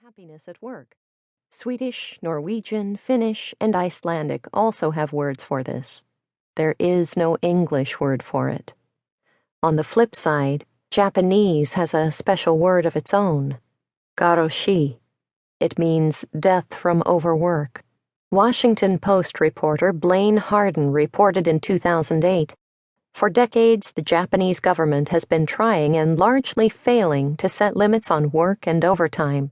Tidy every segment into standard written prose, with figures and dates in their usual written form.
happiness at work. Swedish, Norwegian, Finnish, and Icelandic also have words for this. There is no English word for it. On the flip side, Japanese has a special word of its own, garoshi. It means death from overwork. Washington Post reporter Blaine Harden reported in 2008, for decades the Japanese government has been trying and largely failing to set limits on work and overtime.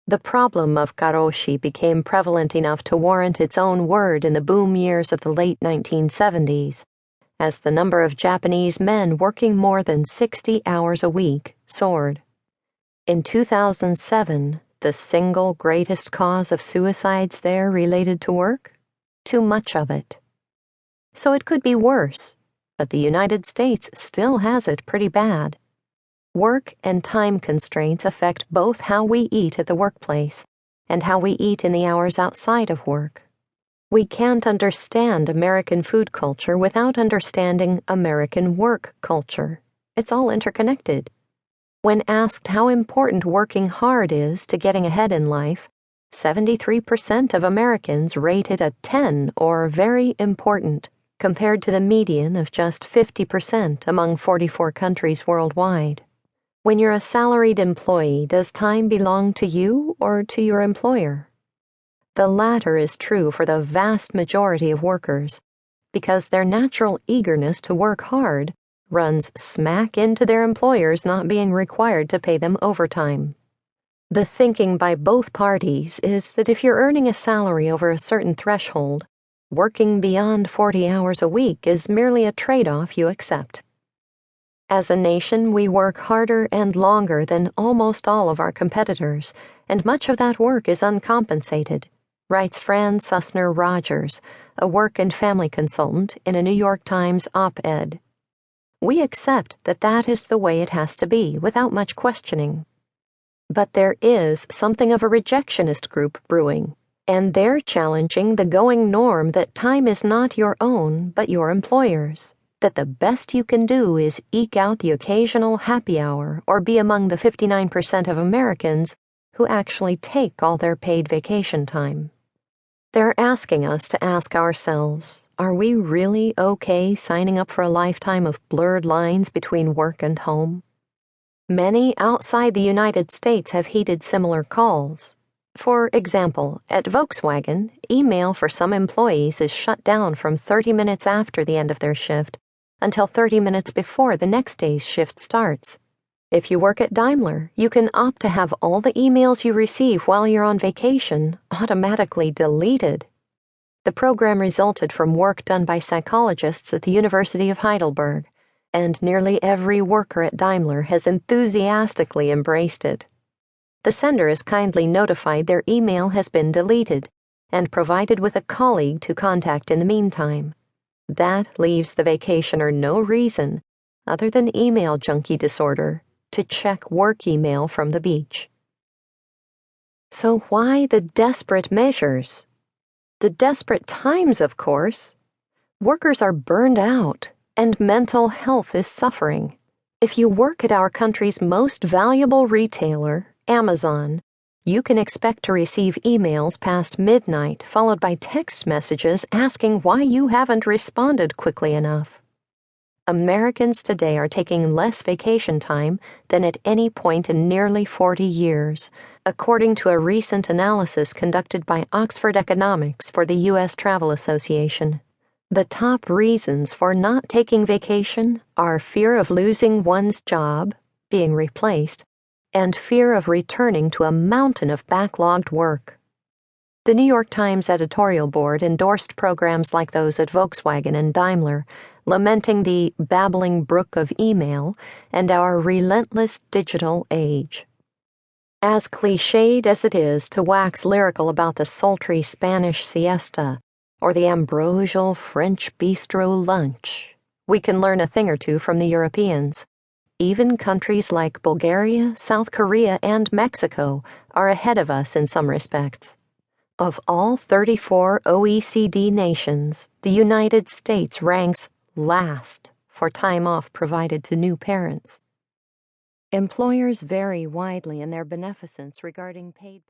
The problem of garoshi became prevalent enough to warrant its own word in the boom years of the late 1970s, as the number of Japanese men working more than 60 hours a week soared. In 2007, the single greatest cause of suicides there related to work? Too much of it. So it could be worse, but the United States still has it pretty bad. Work and time constraints affect both how we eat at the workplace and how we eat in the hours outside of work. We can't understand American food culture without understanding American work culture. It's all interconnected. When asked how important working hard is to getting ahead in life, 73% of Americans rate it a 10 or very important, compared to the median of just 50% among 44 countries worldwide. When you're a salaried employee, does time belong to you or to your employer? The latter is true for the vast majority of workers, because their natural eagerness to work hard runs smack into their employers not being required to pay them overtime. The thinking by both parties is that if you're earning a salary over a certain threshold, working beyond 40 hours a week is merely a trade-off you accept. As a nation, we work harder and longer than almost all of our competitors, and much of that work is uncompensated, writes Fran Sussner Rogers, a work and family consultant, in a New York Times op-ed. We accept that that is the way it has to be, without much questioning. But there is something of a rejectionist group brewing, and they're challenging the going norm that time is not your own, but your employer's. That the best you can do is eke out the occasional happy hour or be among the 59% of Americans who actually take all their paid vacation time. They're asking us to ask ourselves, are we really okay signing up for a lifetime of blurred lines between work and home? Many outside the United States have heeded similar calls. For example, at Volkswagen, email for some employees is shut down from 30 minutes after the end of their shift until 30 minutes before the next day's shift starts. If you work at Daimler, you can opt to have all the emails you receive while you're on vacation automatically deleted. The program resulted from work done by psychologists at the University of Heidelberg, and nearly every worker at Daimler has enthusiastically embraced it. The sender is kindly notified their email has been deleted and provided with a colleague to contact in the meantime. That leaves the vacationer no reason, other than email junkie disorder, to check work email from the beach. So why the desperate measures? The desperate times, of course. Workers are burned out, and mental health is suffering. If you work at our country's most valuable retailer, Amazon, you can expect to receive emails past midnight, followed by text messages asking why you haven't responded quickly enough. Americans today are taking less vacation time than at any point in nearly 40 years, according to a recent analysis conducted by Oxford Economics for the U.S. Travel Association. The top reasons for not taking vacation are fear of losing one's job, being replaced, and fear of returning to a mountain of backlogged work. The New York Times editorial board endorsed programs like those at Volkswagen and Daimler, lamenting the babbling brook of email and our relentless digital age. As cliched as it is to wax lyrical about the sultry Spanish siesta or the ambrosial French bistro lunch, we can learn a thing or two from the Europeans. Even countries like Bulgaria, South Korea, and Mexico are ahead of us in some respects. Of all 34 OECD nations, the United States ranks last for time off provided to new parents. Employers vary widely in their beneficence regarding paid